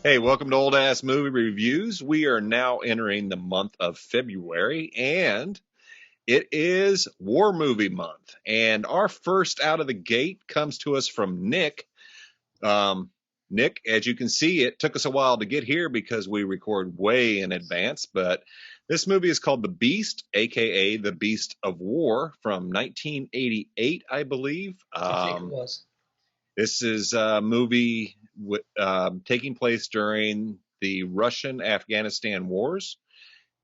Hey, welcome to Old Ass Movie Reviews. We are now entering the month of February, and it is War Movie Month. And our first out of the gate comes to us from Nick. Nick, as you can see, it took us a while to get here because we record way in advance, but this movie is called The Beast, aka The Beast of War, from 1988, I believe. I think it was. This is a movie taking place during the Russian-Afghanistan wars,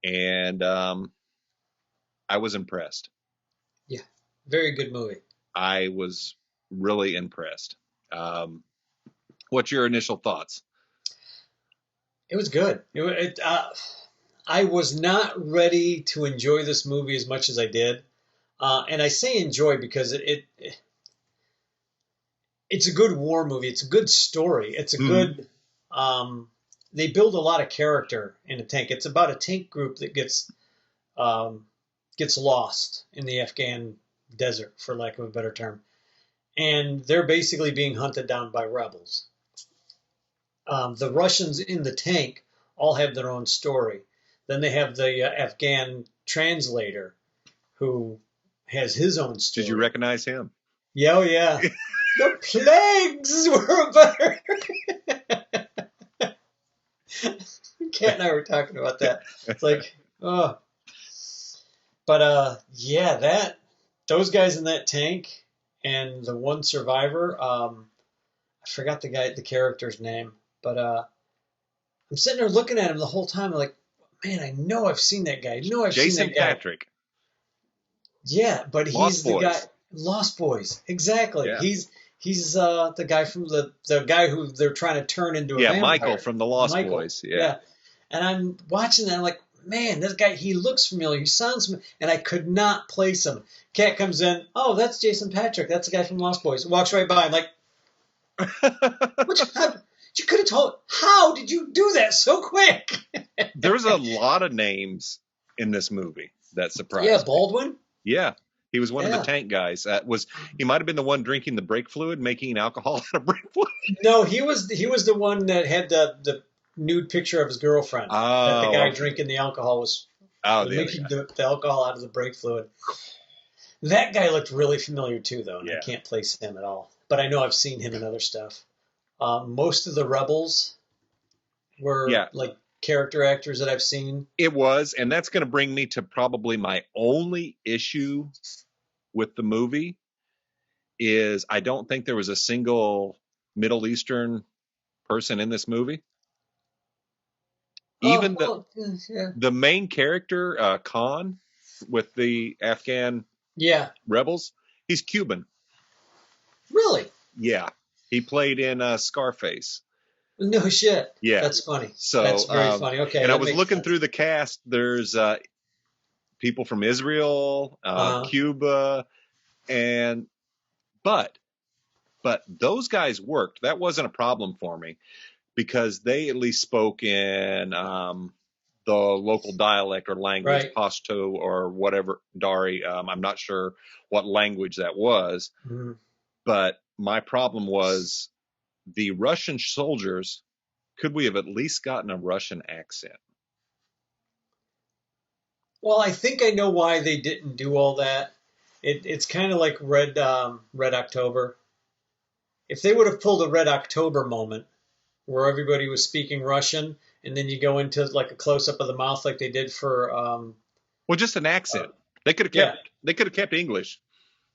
and I was impressed. Yeah, very good movie. I was really impressed. What's your initial thoughts? It was good. I was not ready to enjoy this movie as much as I did, and I say enjoy because it's a good war movie. It's a good story. It's a good. They build a lot of character in a tank. It's about a tank group that gets lost in the Afghan desert, for lack of a better term, and they're basically being hunted down by rebels. The Russians in the tank all have their own story. Then they have the Afghan translator who has his own story. Did you recognize him? Yeah, oh yeah. The plagues were better. Kat and I were talking about that. It's like, oh. But yeah, those guys in that tank and the one survivor, I forgot the character's name, but I'm sitting there looking at him the whole time, like, man, I know I've seen that guy. I know I've Jason seen that guy. Patrick. Yeah, but Lost he's Boys. the guy. Lost Boys, exactly. Yeah. He's the guy from the guy who they're trying to turn into a vampire. Michael from the Lost Michael. Boys. Yeah. And I'm watching that, I'm like, man, this guy, he looks familiar. He sounds familiar. And I could not place him. Cat comes in, oh, that's Jason Patrick. That's the guy from Lost Boys. Walks right by. I'm like, you could have told. How did you do that so quick? There's a lot of names in this movie that surprised me. Yeah, Baldwin? Yeah. He was one of the tank guys. He might have been the one drinking the brake fluid, making alcohol out of brake fluid. No, he was the one that had the nude picture of his girlfriend. That the guy drinking the alcohol was making the alcohol out of the brake fluid. That guy looked really familiar too, though, and I can't place him at all. But I know I've seen him in other stuff. Most of the rebels were like character actors that I've seen. It was, and that's going to bring me to probably my only issue with the movie is I don't think there was a single Middle Eastern person in this movie. Even the main character, Khan, with the Afghan rebels, he's Cuban. Really? Yeah. He played in Scarface. No shit. Yeah. That's funny. So, that's very funny. Okay. And I was looking through the cast. There's people from Israel, Cuba, but those guys worked. That wasn't a problem for me because they at least spoke in the local dialect or language, Pashto or whatever, Dari. I'm not sure what language that was, but my problem was the Russian soldiers. Could we have at least gotten a Russian accent? Well, I think I know why they didn't do all that. It's kind of like Red October. If they would have pulled a Red October moment where everybody was speaking Russian, and then you go into like a close up of the mouth like they did for just an accent. They could have kept English.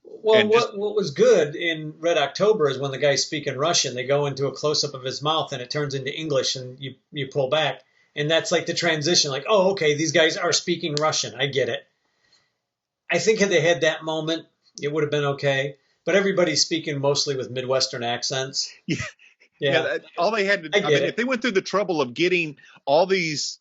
Well, what was good in Red October is when the guy's speaking Russian, they go into a close up of his mouth and it turns into English, and you pull back. And that's like the transition, like, oh, okay, these guys are speaking Russian. I get it. I think had they had that moment, it would have been okay. But everybody's speaking mostly with Midwestern accents. Yeah. All they had to do, if they went through the trouble of getting all these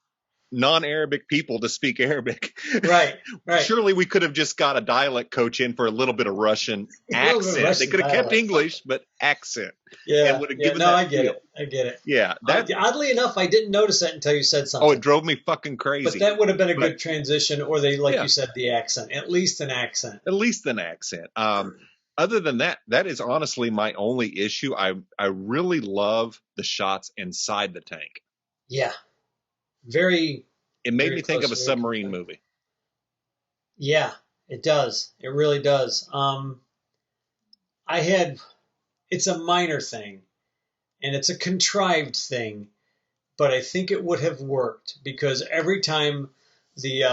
non-Arabic people to speak Arabic, right. Surely we could have just got a dialect coach in for a little bit of Russian accent. They could have kept English, but accent. Yeah. Would have given I get it. Yeah. Oddly enough, I didn't notice that until you said something. Oh, it drove me fucking crazy. But that would have been a good transition, or they, like you said, the accent. At least an accent. other than that, that is honestly my only issue. I really love the shots inside the tank. Yeah. Very. It made me think of a submarine movie. Yeah, it does. It really does. It's a minor thing, and it's a contrived thing, but I think it would have worked because every time the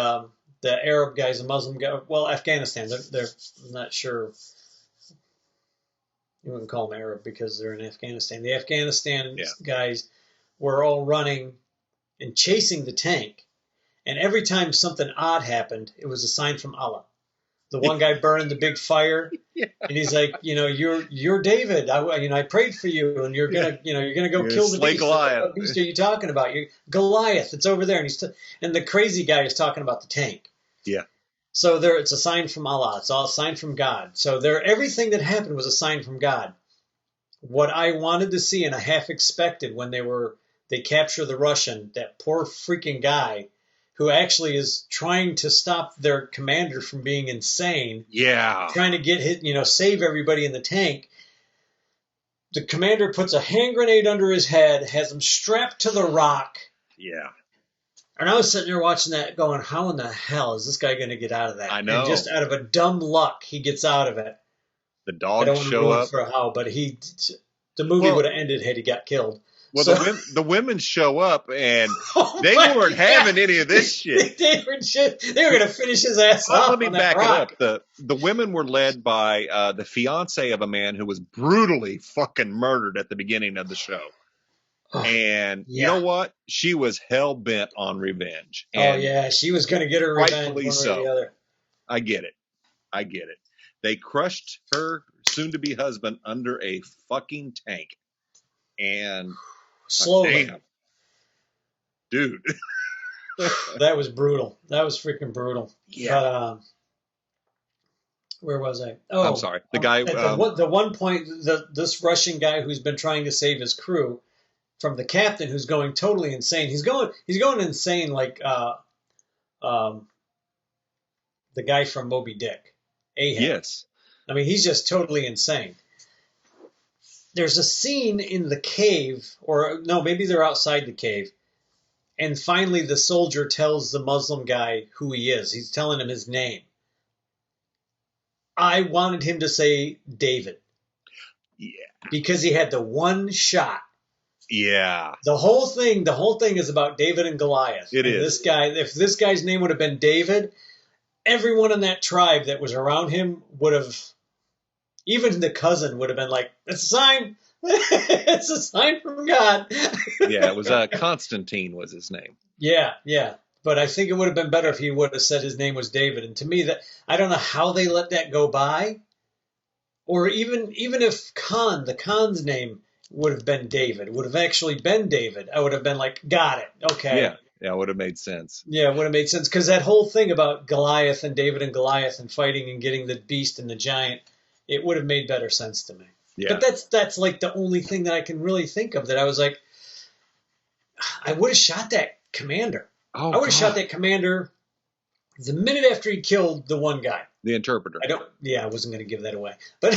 Arab guys, the Muslim guy, well, Afghanistan, they're I'm not sure. You wouldn't call them Arab because they're in Afghanistan. The Afghanistan guys were all running and chasing the tank. And every time something odd happened, it was a sign from Allah. The one guy burned the big fire, and he's like, you're David. I prayed for you, and you're gonna go kill the beast. Goliath. What beast are you talking about? You're Goliath. It's over there, and the crazy guy is talking about the tank. Yeah. So it's a sign from Allah. It's all a sign from God. So everything that happened was a sign from God. What I wanted to see, and I half expected when they capture the Russian, that poor freaking guy, who actually is trying to stop their commander from being insane. Yeah. Trying to get save everybody in the tank. The commander puts a hand grenade under his head, has him strapped to the rock. Yeah. And I was sitting there watching that going, how in the hell is this guy going to get out of that? I know. And just out of a dumb luck, he gets out of it. The dogs show up. For how, but the movie would have ended had he got killed. Well, the women show up, and they weren't having any of this shit. They were going to finish his ass off. Let me back it up. The women were led by the fiance of a man who was brutally fucking murdered at the beginning of the show. And you know what? She was hell bent on revenge. And she was going to get her revenge. Rightfully so. I get it. They crushed her soon-to-be husband under a fucking tank, and slowly, dude, that was brutal. That was freaking brutal. Yeah. But, where was I? Oh, I'm sorry. The guy. At the one point, this Russian guy who's been trying to save his crew from the captain, who's going totally insane. He's going insane like the guy from Moby Dick. Ahab. Yes. I mean, he's just totally insane. There's a scene in the cave, or no, maybe they're outside the cave. And finally, the soldier tells the Muslim guy who he is. He's telling him his name. I wanted him to say David. Yeah. Because he had the one shot. Yeah. The whole thing is about David and Goliath. It is. If this guy's name would have been David, everyone in that tribe that was around him would have, even the cousin would have been like, it's a sign. It's a sign from God. Yeah, it was Constantine was his name. Yeah. But I think it would have been better if he would have said his name was David. And to me, that I don't know how they let that go by. Or even if the Khan's name would have been David, would have actually been David, I would have been like, got it. Okay. Yeah, it would have made sense. Yeah, it would have made sense. Because that whole thing about Goliath and David and Goliath and fighting and getting the beast and the giant, it would have made better sense to me. Yeah. But that's like the only thing that I can really think of that I was like, I would have shot that commander. I would have shot that commander the minute after he killed the one guy. The interpreter. I wasn't going to give that away. But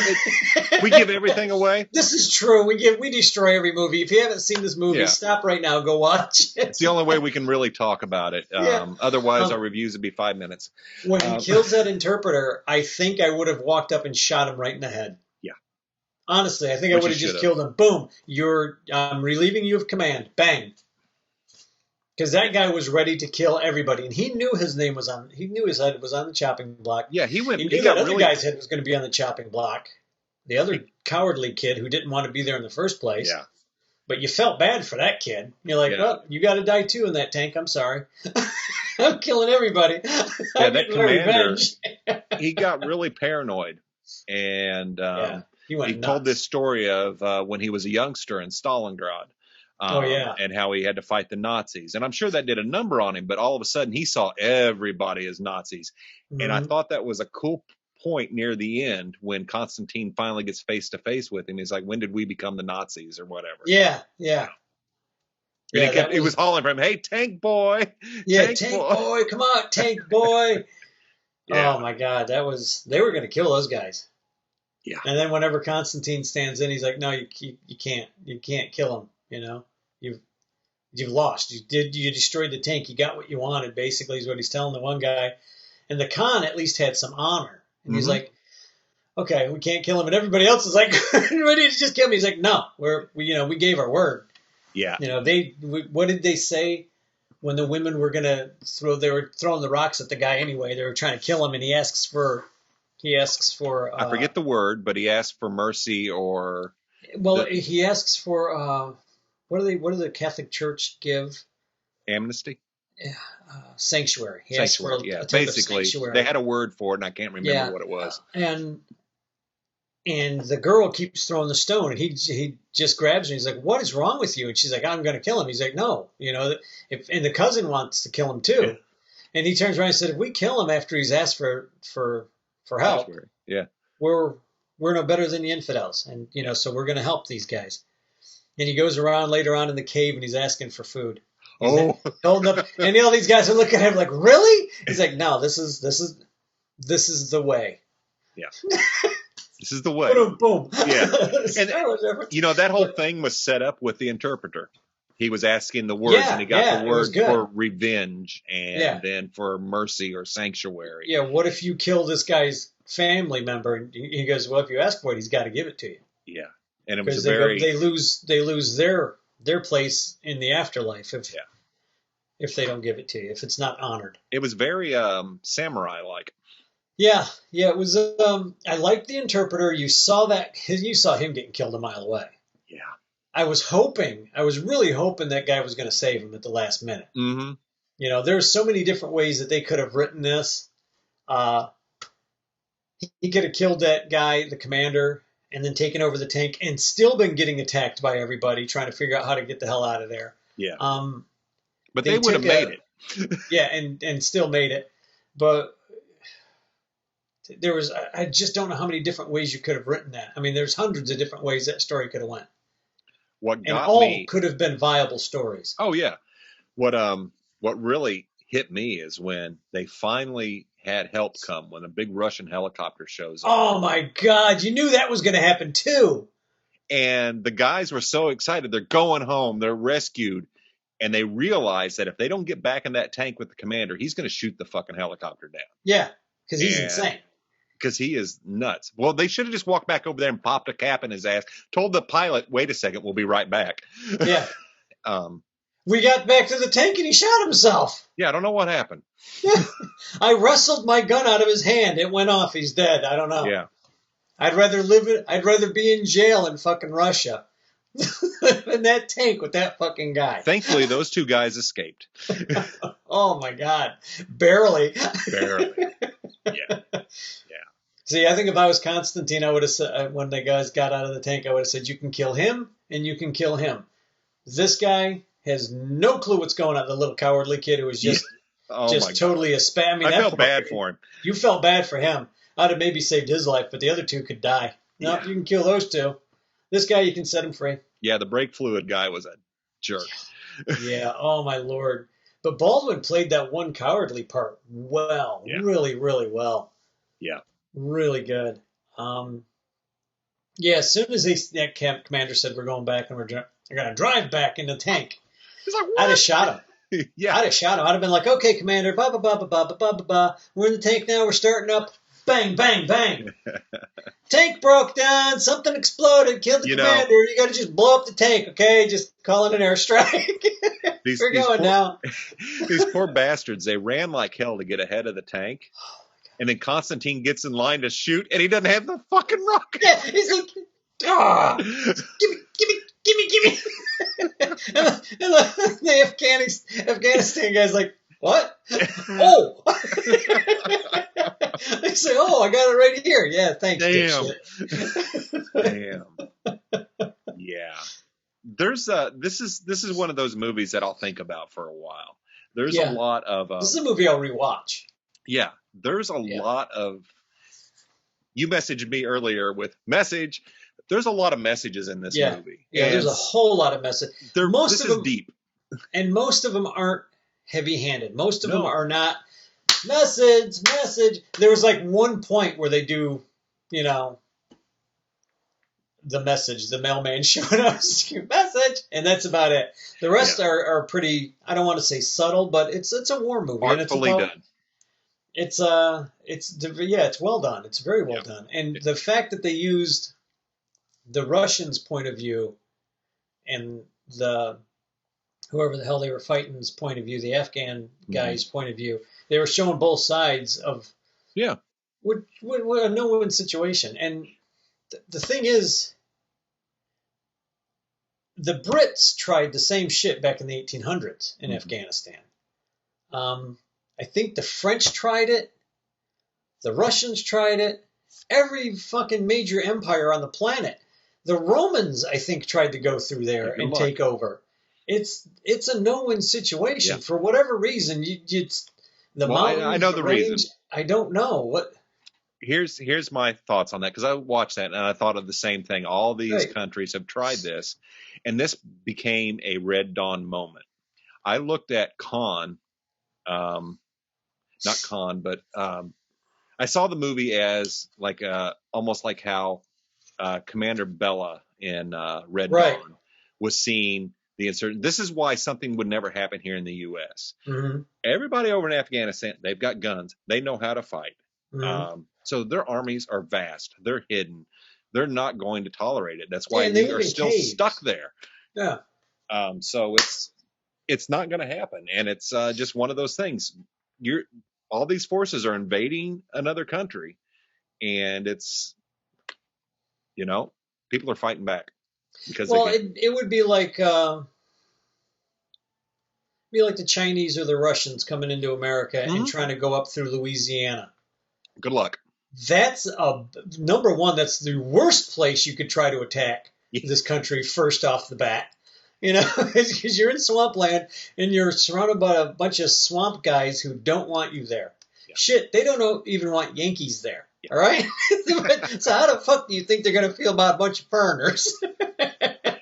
we give everything away. This is true. We destroy every movie. If you haven't seen this movie, stop right now. Go watch it. It's the only way we can really talk about it. Otherwise, our reviews would be 5 minutes. When he kills that interpreter, I think I would have walked up and shot him right in the head. Yeah. Honestly, I think I would have just killed him. Boom. I'm relieving you of command. Bang. Because that guy was ready to kill everybody, and he knew his name was on. He knew his head was on the chopping block. Yeah, he went. He knew that other guy's head was going to be on the chopping block. The other cowardly kid who didn't want to be there in the first place. Yeah. But you felt bad for that kid. You're like, well, you got to die too in that tank. I'm sorry. I'm killing everybody. Yeah, that commander. He got really paranoid, and he told this story of when he was a youngster in Stalingrad. And how he had to fight the Nazis. And I'm sure that did a number on him, but all of a sudden he saw everybody as Nazis. Mm-hmm. And I thought that was a cool point near the end when Constantine finally gets face to face with him. He's like, when did we become the Nazis or whatever? Yeah. He was hollering for him, hey, tank boy. Yeah, tank boy. Come on, tank boy. Yeah. Oh, my God. They were going to kill those guys. Yeah. And then whenever Constantine stands in, he's like, no, you can't kill him. You know, you've lost. You destroyed the tank. You got what you wanted. Basically, is what he's telling the one guy. And the Khan at least had some honor. And he's like, okay, we can't kill him. And everybody else is like, ready to just kill him. He's like, no, we gave our word. Yeah. You know, what did they say when the women were gonna they were throwing the rocks at the guy anyway. They were trying to kill him, and he asks for. I forget the word, but he asks for mercy or. Well, he asks for what do the Catholic Church give? Amnesty. Sanctuary. He sanctuary. Asks for basically, sanctuary. They had a word for it, and I can't remember what it was. And the girl keeps throwing the stone, and he just grabs her. And he's like, "What is wrong with you?" And she's like, "I'm going to kill him." He's like, "No, and the cousin wants to kill him too." Yeah. And he turns around and said, "If we kill him after he's asked for help, we're no better than the infidels, and so we're going to help these guys." And he goes around later on in the cave, and he's asking for food. He's holding up, and all these guys are looking at him like, "Really?" He's like, "No, this is the way." Yeah. This is the way. Boom, boom. Yeah. And, that whole thing was set up with the interpreter. He was asking the words, and he got the words for revenge and then for mercy or sanctuary. Yeah, what if you kill this guy's family member? And he goes, well, if you ask for it, he's got to give it to you. Yeah. And it was they lose their place in the afterlife if they don't give it to you, if it's not honored. It was very samurai-like. Yeah, it was. I liked the interpreter. You saw him getting killed a mile away. Yeah. I was really hoping that guy was going to save him at the last minute. Mm-hmm. There's so many different ways that they could have written this. He could have killed that guy, the commander, and then taken over the tank and still been getting attacked by everybody trying to figure out how to get the hell out of there. Yeah. But they would have made it. Yeah, and still made it. But I just don't know how many different ways you could have written that. I mean, there's hundreds of different ways that story could have went. All could have been viable stories. Oh yeah. What really hit me is when they finally had help come, when a big Russian helicopter shows up. Oh my God, you knew that was going to happen too. And the guys were so excited. They're going home. They're rescued. And they realize that if they don't get back in that tank with the commander, he's going to shoot the fucking helicopter down. Yeah, because he's insane. Because he is nuts. Well, they should have just walked back over there and popped a cap in his ass. Told the pilot, wait a second, we'll be right back. Yeah. We got back to the tank and he shot himself. Yeah, I don't know what happened. I wrestled my gun out of his hand. It went off. He's dead. I don't know. Yeah. I'd rather be in jail in fucking Russia than that tank with that fucking guy. Thankfully, those two guys escaped. Oh my God. Barely. Yeah. See, I think if I was Constantine, I would have said, when the guys got out of the tank, I would have said, you can kill him and you can kill him. This guy has no clue what's going on. The little cowardly kid who was just totally a spam. I mean, I felt bad for him. You felt bad for him. I'd have maybe saved his life, but the other two could die. No, you can kill those two. This guy, you can set him free. Yeah, the brake fluid guy was a jerk. Yeah, oh my Lord. But Baldwin played that one cowardly part well, really, really well. Yeah. Really good. As soon as that camp commander said we're going back and we're going to drive back in the tank, he's like, what? I'd have shot him. Yeah. I'd have shot him. I'd have been like, okay, commander, ba ba ba ba ba ba ba ba. We're in the tank now. We're starting up. Bang, bang, bang. Tank broke down. Something exploded. Killed the commander. You got to just blow up the tank, okay? Just call it an airstrike. We're going now. These poor bastards. They ran like hell to get ahead of the tank. And then Constantine gets in line to shoot, and he doesn't have the fucking rocket. Yeah, he's like, give me. and the Afghanistan guy's like, what? Oh. They say, I got it right here. Yeah, thanks. Damn. Yeah. There's this is one of those movies that I'll think about for a while. There's a lot of this is a movie I'll rewatch. Yeah, there's a lot of. You messaged me earlier with message. There's a lot of messages in this movie. Yeah, and there's a whole lot of messages. This is deep, and most of them aren't heavy-handed. Most of them are not message. There was like one point where they do, the message, the mailman showing us your message, and that's about it. The rest are pretty. I don't want to say subtle, but it's a war movie, artfully and done. It's well done. It's very well done, and the fact that they used the Russians' point of view and the whoever the hell they were fighting's point of view, the Afghan guy's point of view, they were showing both sides of what a no-win situation. And the thing is, the Brits tried the same shit back in the 1800s in Afghanistan. I think the French tried it. The Russians tried it. Every fucking major empire on the planet. The Romans, I think, tried to go through there and take over. It's a no-win situation for whatever reason. Mountains, I know the range, reason. I don't know what. Here's my thoughts on that, because I watched that and I thought of the same thing. All these countries have tried this, and this became a Red Dawn moment. I looked at Khan, not Khan, but I saw the movie as like almost like how Commander Bella in Red Dawn was seeing the insurgent. This is why something would never happen here in the U.S. Everybody over in Afghanistan, they've got guns. They know how to fight. So their armies are vast. They're hidden. They're not going to tolerate it. That's why they are still stuck there. Yeah. So it's not going to happen, and it's just one of those things. All these forces are invading another country, and it's people are fighting back because it would be like the Chinese or the Russians coming into America and trying to go up through Louisiana. Good luck. That's number one. That's the worst place you could try to attack this country first off the bat. Because you're in swampland and you're surrounded by a bunch of swamp guys who don't want you there. Yeah. Shit, they don't even want Yankees there. Yeah. All right? So how the fuck do you think they're going to feel about a bunch of foreigners?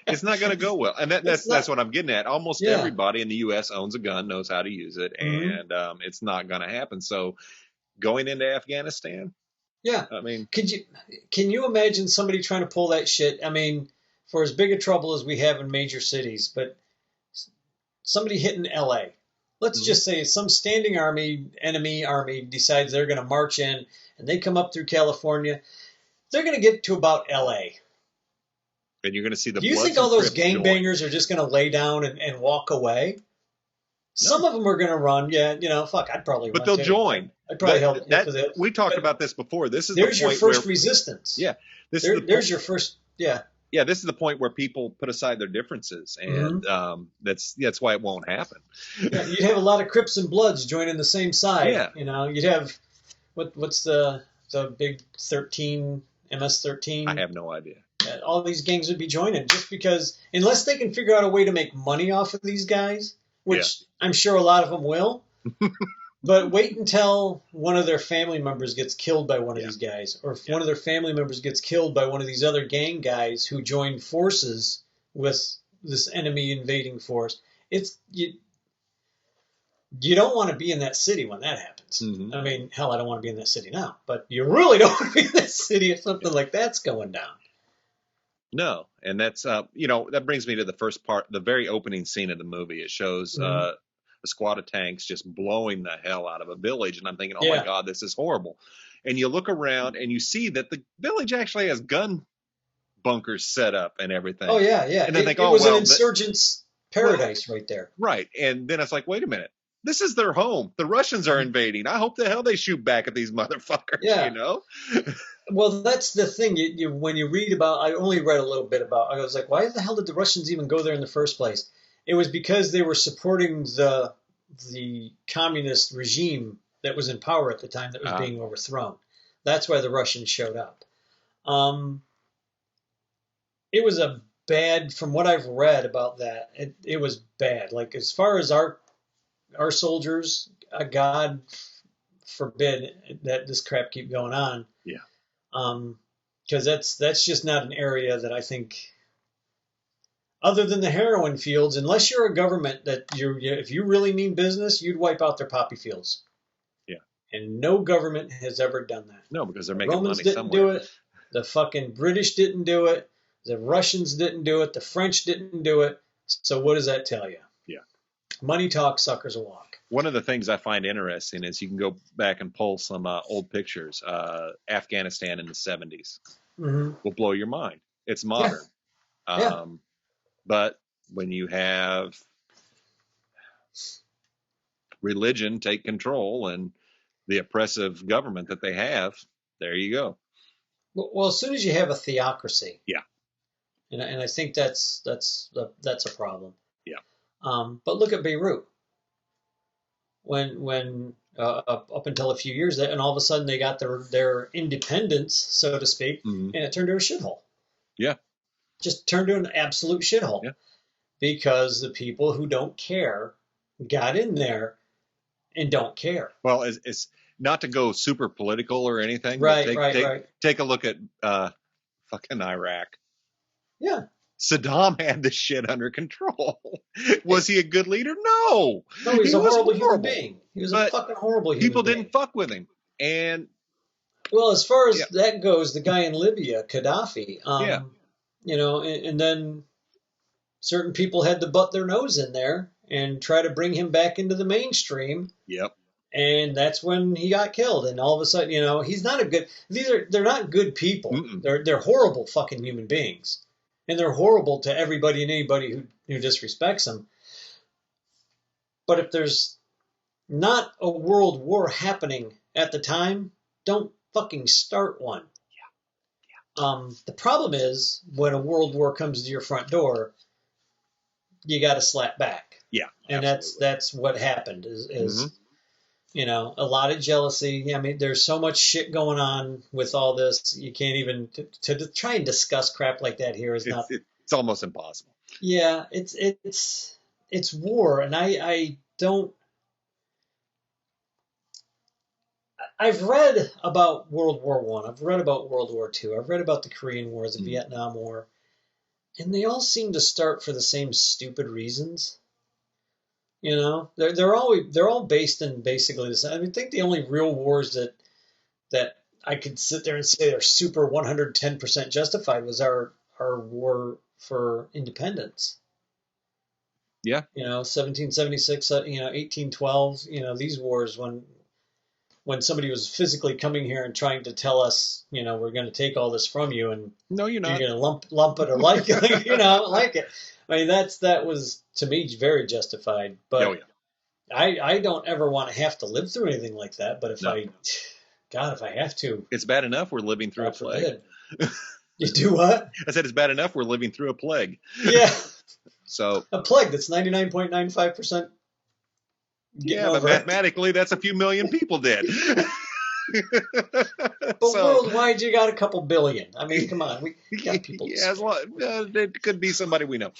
It's not going to go well. And that's what I'm getting at. Almost everybody in the U.S. owns a gun, knows how to use it, and it's not going to happen. So going into Afghanistan? Yeah. I mean, can you imagine somebody trying to pull that shit? I mean, for as big a trouble as we have in major cities, but somebody hitting L.A. Let's just say some standing enemy army decides they're going to march in, and they come up through California. They're going to get to about L.A. And you're going to see the. Do you think all those gangbangers are just going to lay down and walk away? No. Some of them are going to run. Yeah, fuck, I'd probably. But they'll join. I'd probably help. We talked about this before. There's your first resistance. Yeah. There's your first. Yeah. Yeah, this is the point where people put aside their differences, and that's why it won't happen. Yeah, you'd have a lot of Crips and Bloods joining the same side. Yeah. You'd have what's the big 13 MS-13? I have no idea. All these gangs would be joining just because, unless they can figure out a way to make money off of these guys, which I'm sure a lot of them will. But wait until one of their family members gets killed by one of these guys, or if one of their family members gets killed by one of these other gang guys who joined forces with this enemy invading force. You don't want to be in that city when that happens. I mean, hell, I don't want to be in that city now, but you really don't want to be in that city if something like that's going down. No, and that's that brings me to the first part, the very opening scene of the movie. It shows a squad of tanks just blowing the hell out of a village, and I'm thinking, oh my God, this is horrible. And you look around and you see that the village actually has gun bunkers set up and everything. Oh yeah. And it was an insurgent's paradise right there. Right, and then it's like, wait a minute. This is their home. The Russians are invading. I hope the hell they shoot back at these motherfuckers, Well, that's the thing. When you read about, I only read a little bit about, I was like, why the hell did the Russians even go there in the first place? It was because they were supporting the communist regime that was in power at the time that was being overthrown. That's why the Russians showed up. It was from what I've read about that, it was bad. Like, as far as our soldiers, God forbid that this crap keep going on. Yeah. Because that's just not an area that I think, other than the heroin fields, unless you're a government that if you really mean business, you'd wipe out their poppy fields. Yeah. And no government has ever done that. No, because they're the making Romans money didn't somewhere. do it. The fucking British didn't do it. The Russians didn't do it. The French didn't do it. So what does that tell you? Yeah. Money talks, suckers walk. One of the things I find interesting is you can go back and pull some old pictures. Afghanistan in the 70s will blow your mind. It's modern. Yeah. But when you have religion take control and the oppressive government that they have, there you go. Well, as soon as you have a theocracy, yeah, and I think that's a problem. Yeah. But look at Beirut. When up until a few years, and all of a sudden they got their independence, so to speak, and it turned into a shithole. Yeah. Just turned into an absolute shithole. Yeah. Because the people who don't care got in there and don't care. Well, it's not to go super political or anything. Right, but take a look at fucking Iraq. Yeah. Saddam had this shit under control. Was he a good leader? No. No, he was a horrible human being. He was a fucking horrible human being. People didn't fuck with him. And well, as far as that goes, the guy in Libya, Gaddafi, yeah. You know, and then certain people had to butt their nose in there and try to bring him back into the mainstream. Yep. And that's when he got killed. And all of a sudden, you know, he's not a good. They're not good people. Mm-mm. They're horrible fucking human beings, and they're horrible to everybody and anybody who disrespects them. But if there's not a world war happening at the time, don't fucking start one. Yeah. The problem is when a world war comes to your front door, you got to slap back. Yeah. And that's what happened is you know, a lot of jealousy. I mean, there's so much shit going on with all this. You can't even to try and discuss crap like that here is not. It's almost impossible. Yeah, it's war, and I don't. I've read about World War I. I've read about World War II. I've read about the Korean Wars, the Vietnam War, and they all seem to start for the same stupid reasons. You know, they're all based in basically the same. I mean, I think the only real wars that I could sit there and say are super 110% justified was our war for independence. Yeah. You know, 1776. You know, 1812. You know, these wars when somebody was physically coming here and trying to tell us, you know, we're going to take all this from you and no, you're not. You're going to lump it or like it, you know, like it. I mean, that was to me very justified. But I don't ever want to have to live through anything like that. But if I have to, it's bad enough we're living through a plague. You do what? I said it's bad enough we're living through a plague. Yeah. So a plague that's 99.95%. Yeah, but mathematically, that's a few million people dead. But worldwide, you got a couple billion. I mean, come on, we got people. Yeah, it could be somebody we know.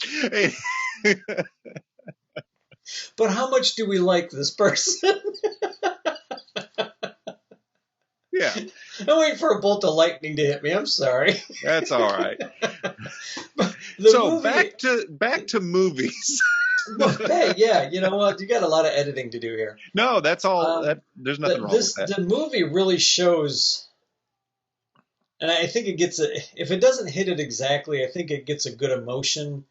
But how much do we like this person? Yeah. I'm waiting for a bolt of lightning to hit me. I'm sorry. That's all right. Back to movies. Hey, yeah, you know what? You got a lot of editing to do here. No, that's all. There's nothing wrong with that. The movie really shows, and I think it gets if it doesn't hit it exactly, I think it gets a good emotion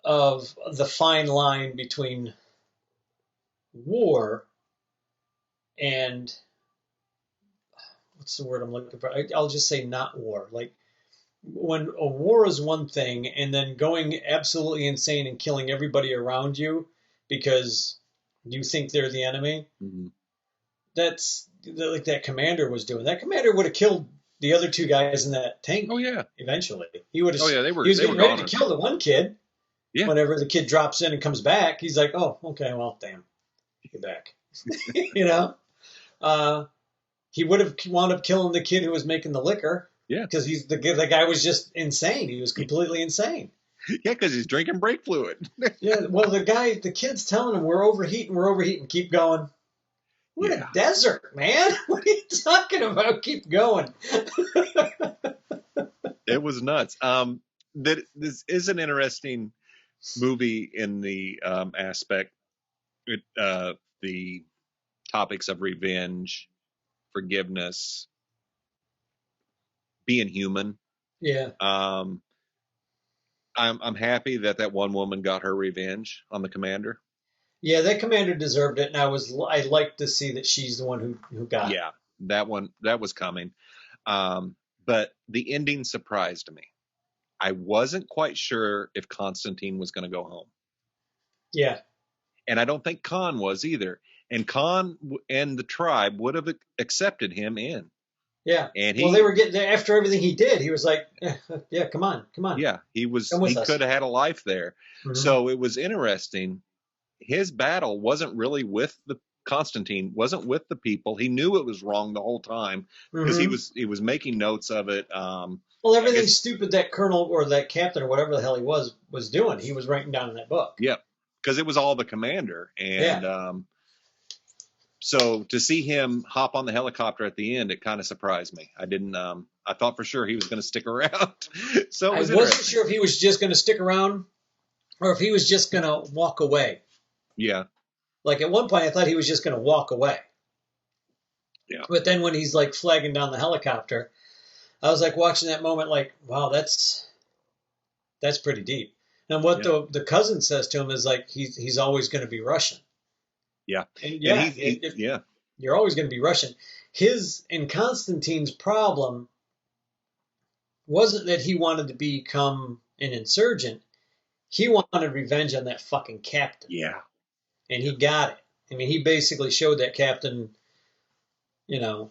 of the fine line between war and what's the word I'm looking for? I'll just say not war. Like when a war is one thing and then going absolutely insane and killing everybody around you because you think they're the enemy. Mm-hmm. That's like that commander was doing. That commander would have killed the other two guys in that tank. Oh yeah. Eventually, he would have. Oh yeah, he was getting ready to kill the one kid. Yeah. Whenever the kid drops in and comes back, he's like, "Oh, okay, well, damn, get back." You know, he would have wound up killing the kid who was making the liquor. Yeah. Because the guy was just insane. He was completely insane. Yeah, because he's drinking brake fluid. Yeah. Well, the kid's telling him we're overheating. Keep going. We're in a desert, man. What are you talking about? Keep going. It was nuts. This is an interesting movie in the aspect, the topics of revenge, forgiveness, being human. Yeah. I'm happy that one woman got her revenge on the commander. Yeah, that commander deserved it, and I liked to see that she's the one who got it. Yeah, that was coming. But the ending surprised me. I wasn't quite sure if Constantine was going to go home. Yeah. And I don't think Khan was either. And Khan and the tribe would have accepted him in. Yeah. And well, they were getting after everything he did. He was like, yeah, come on. Yeah, he could have had a life there. Mm-hmm. So it was interesting. His battle wasn't really with Constantine, wasn't with the people. He knew it was wrong the whole time because he was making notes of it. Well, everything stupid that colonel or that captain or whatever the hell he was doing, he was writing down in that book. Yeah, because it was all the commander. And so to see him hop on the helicopter at the end, it kind of surprised me. I didn't. I thought for sure he was going to stick around. So I wasn't sure if he was just going to stick around or if he was just going to walk away. Yeah. Like at one point, I thought he was just going to walk away. Yeah. But then when he's like flagging down the helicopter, I was like watching that moment, like, wow, that's pretty deep. And what the cousin says to him is like, he's always going to be Russian. Yeah. And you're always going to be Russian. His and Constantine's problem wasn't that he wanted to become an insurgent. He wanted revenge on that fucking captain. Yeah. And he got it. I mean, he basically showed that captain, just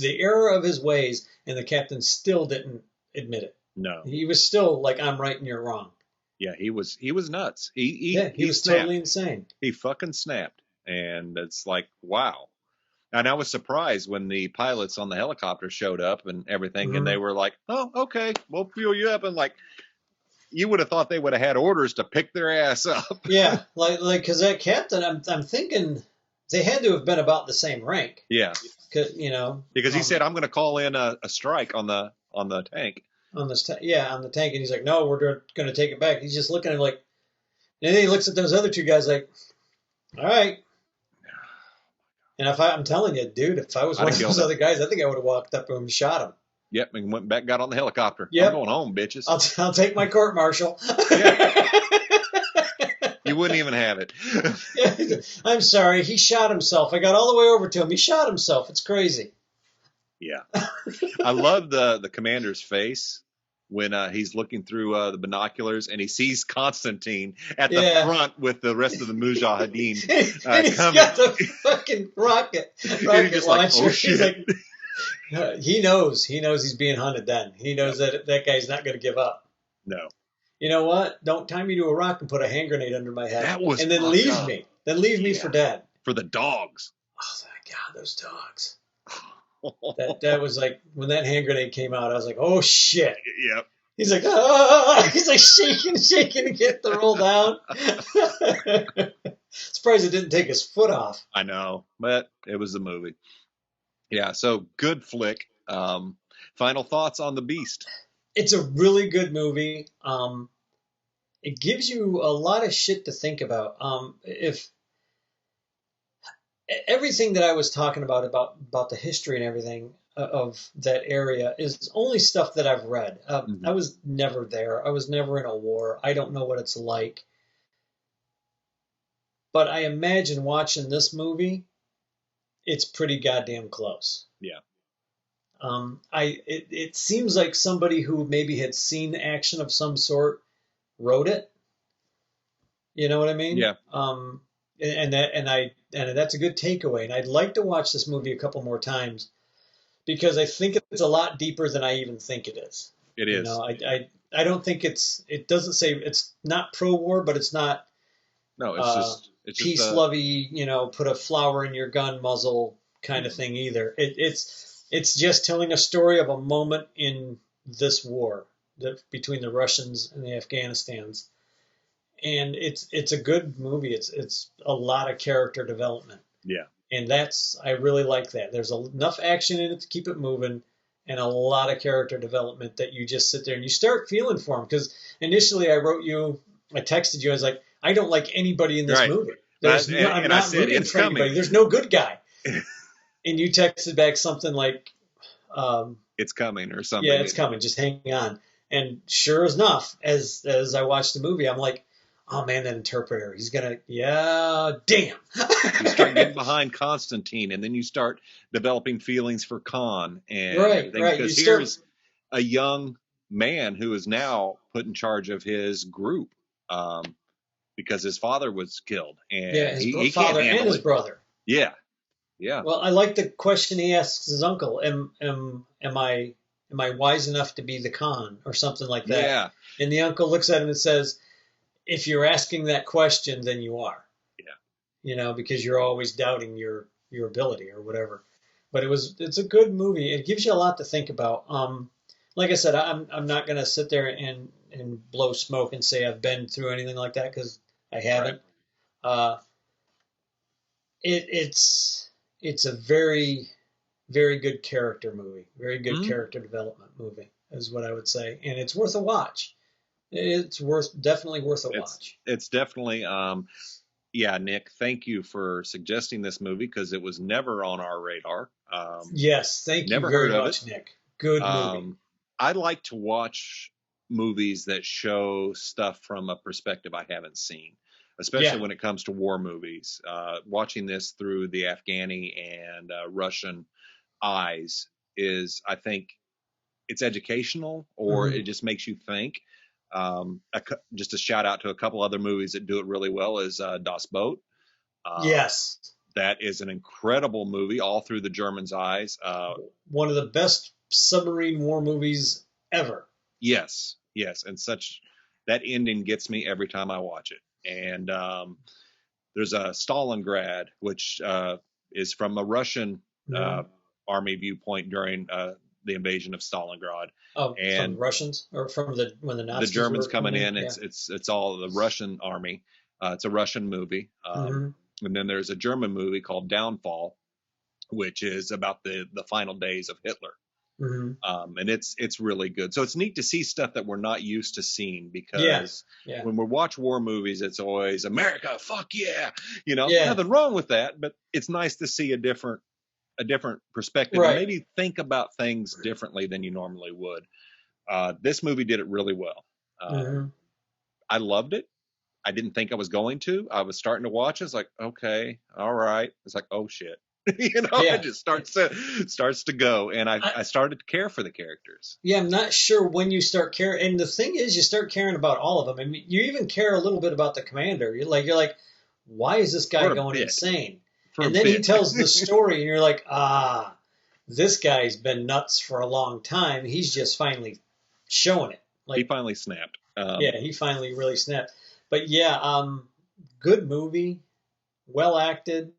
the error of his ways, and the captain still didn't admit it. No. He was still like, I'm right and you're wrong. Yeah, he was nuts. He was totally insane. He fucking snapped. And it's like, wow. And I was surprised when the pilots on the helicopter showed up and everything, and they were like, oh, okay, we'll fuel you up. And like, you would have thought they would have had orders to pick their ass up. Yeah, like because that captain, I'm thinking they had to have been about the same rank. Yeah, because he said, I'm going to call in a strike on the tank. On the tank, and he's like, no, we're going to take it back. He's just looking at him like, and then he looks at those other two guys like, all right. And I'm telling you, dude, if I was one of those other guys, I think I would have walked up to him and shot him. Yep, and went back, got on the helicopter. Yep. I'm going home, bitches. I'll take my court martial. You wouldn't even have it. I'm sorry, he shot himself. I got all the way over to him. He shot himself. It's crazy. Yeah, I love the commander's face when he's looking through the binoculars and he sees Constantine at the front with the rest of the Mujahideen and he's got the fucking rocket launcher. Like, oh shit. He knows he's being hunted then. He knows that guy's not going to give up. No. You know what? Don't tie me to a rock and put a hand grenade under my head. And then leave me. Then leave me for dead. For the dogs. Oh, my God, those dogs. That was like, when that hand grenade came out, I was like, oh, shit. Yep. He's like, ah! He's like shaking to get the roll down. Surprised it didn't take his foot off. I know, but it was a movie. Yeah, so good flick. Final thoughts on The Beast? It's a really good movie. It gives you a lot of shit to think about. If everything that I was talking about the history and everything of that area is only stuff that I've read. I was never there. I was never in a war. I don't know what it's like. But I imagine watching this movie, it's pretty goddamn close. Yeah. It seems like somebody who maybe had seen action of some sort wrote it. You know what I mean? Yeah. And that's a good takeaway. And I'd like to watch this movie a couple more times because I think it's a lot deeper than I even think it is. It is. I don't think it doesn't say it's not pro-war, but it's not. No, it's peace lovey, put a flower in your gun muzzle kind of thing either. It's just telling a story of a moment in this war between the Russians and the Afghanistans. And it's a good movie. It's a lot of character development. Yeah. And I really like that. There's enough action in it to keep it moving and a lot of character development that you just sit there and you start feeling for them. Because initially I texted you, I was like, I don't like anybody in this movie. I'm not rooting for anybody. There's no good guy. And you texted back something like, it's coming or something. Yeah, it's coming. Just hang on. And sure enough, as I watched the movie, I'm like, oh man, that interpreter, he's gonna, yeah, damn. You start getting behind Constantine, and then you start developing feelings for Khan and Right, everything. right. Because here's a young man who is now put in charge of his group, because his father was killed, and yeah, his he father can't handle and his it. brother. Yeah, yeah. Well, I like the question he asks his uncle. Am I wise enough to be the Khan or something like that? Yeah. And the uncle looks at him and says, if you're asking that question, then you are. Yeah. Because you're always doubting your ability or whatever. But it's a good movie. It gives you a lot to think about. Like I said, I'm not gonna sit there and blow smoke and say I've been through anything like that because I haven't. Right. It's a very, very good character movie. Very good character development movie is what I would say, and it's worth a watch. It's definitely worth a watch. It's definitely. Yeah, Nick, thank you for suggesting this movie because it was never on our radar. Yes, thank you very much, Nick. Good movie. I like to watch movies that show stuff from a perspective I haven't seen, especially when it comes to war movies. Watching this through the Afghani and Russian eyes is, I think, it's educational, or it just makes you think. Just a shout out to a couple other movies that do it really well is Das Boot. Yes. That is an incredible movie, all through the Germans' eyes. One of the best submarine war movies ever. Yes, yes. And that ending gets me every time I watch it. And there's a Stalingrad, which is from a Russian army viewpoint during the invasion of Stalingrad. Oh, and from the Russians or from when the Nazis? The Germans coming in. It's all the Russian army. It's a Russian movie. And then there's a German movie called Downfall, which is about the final days of Hitler. And it's really good. So it's neat to see stuff that we're not used to seeing, because when we watch war movies, it's always America, fuck yeah, nothing wrong with that, but it's nice to see a different perspective, and maybe think about things differently than you normally would. This movie did it really well. I loved it. I didn't think I was going to. I was starting to watch it. It's like, okay, all right. It's like, oh shit. It just starts to go. And I started to care for the characters. Yeah, I'm not sure when you start caring. And the thing is, you start caring about all of them. I mean, you even care a little bit about the commander. You're like, why is this guy going insane? And then he tells the story, and you're like, this guy's been nuts for a long time. He's just finally showing it. He finally snapped. He finally really snapped. But good movie, well acted.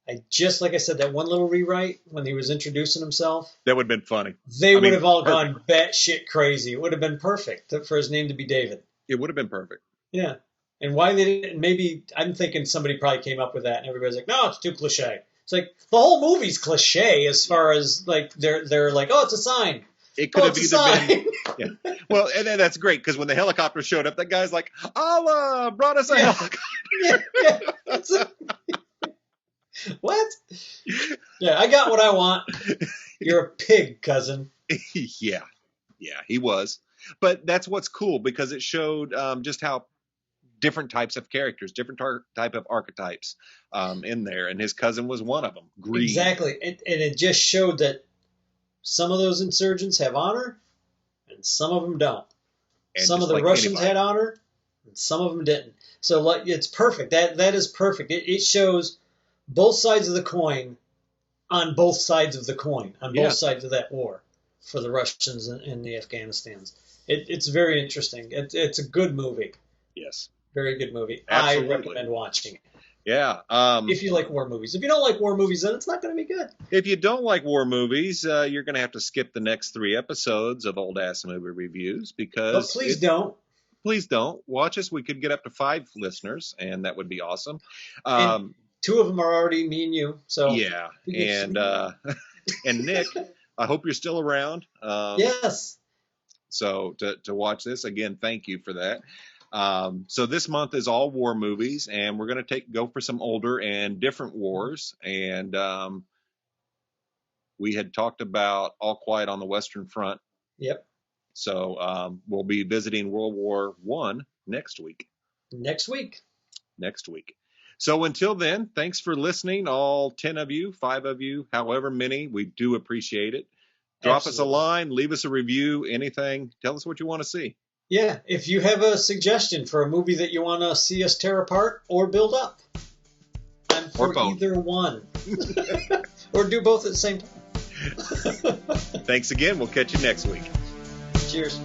Like I said, that one little rewrite when he was introducing himself. That would have been funny. They would have all gone batshit crazy. It would have been perfect for his name to be David. It would have been perfect. Yeah. And why they didn't, maybe, I'm thinking somebody probably came up with that and everybody's like, no, it's too cliche. It's like, the whole movie's cliche as far as, like, they're like, oh, it's a sign. It could have either been. Yeah. Well, and that's great, because when the helicopter showed up, that guy's like, Allah brought us a helicopter. That's it. What? Yeah, I got what I want. You're a pig, cousin. Yeah, he was. But that's what's cool, because it showed just how different types of characters, different type of archetypes in there, and his cousin was one of them. Greed. Exactly, and it just showed that some of those insurgents have honor, and some of them don't. And some of the Russians had honor, and some of them didn't. So it's perfect. That is perfect. It shows both sides of the coin on both sides of the coin, on both sides of that war for the Russians and the Afghanistans. It's very interesting. It's a good movie. Yes. Very good movie. Absolutely. I recommend watching it. Yeah. If you like war movies. If you don't like war movies, then it's not going to be good. If you don't like war movies, you're going to have to skip the next 3 episodes of Old Ass Movie Reviews, because... But please don't. Please don't. Watch us. We could get up to 5 listeners, and that would be awesome. And 2 of them are already me and you. So yeah. And and Nick, I hope you're still around. Yes. So to watch this, again, thank you for that. So this month is all war movies, and we're going to go for some older and different wars. And We had talked about All Quiet on the Western Front. Yep. So we'll be visiting World War I next week. Next week. So until then, thanks for listening, all 10 of you, 5 of you, however many. We do appreciate it. Drop us a line, leave us a review, anything. Tell us what you want to see. Yeah, if you have a suggestion for a movie that you want to see us tear apart or build up, I'm for either one. Or do both at the same time. Thanks again. We'll catch you next week. Cheers.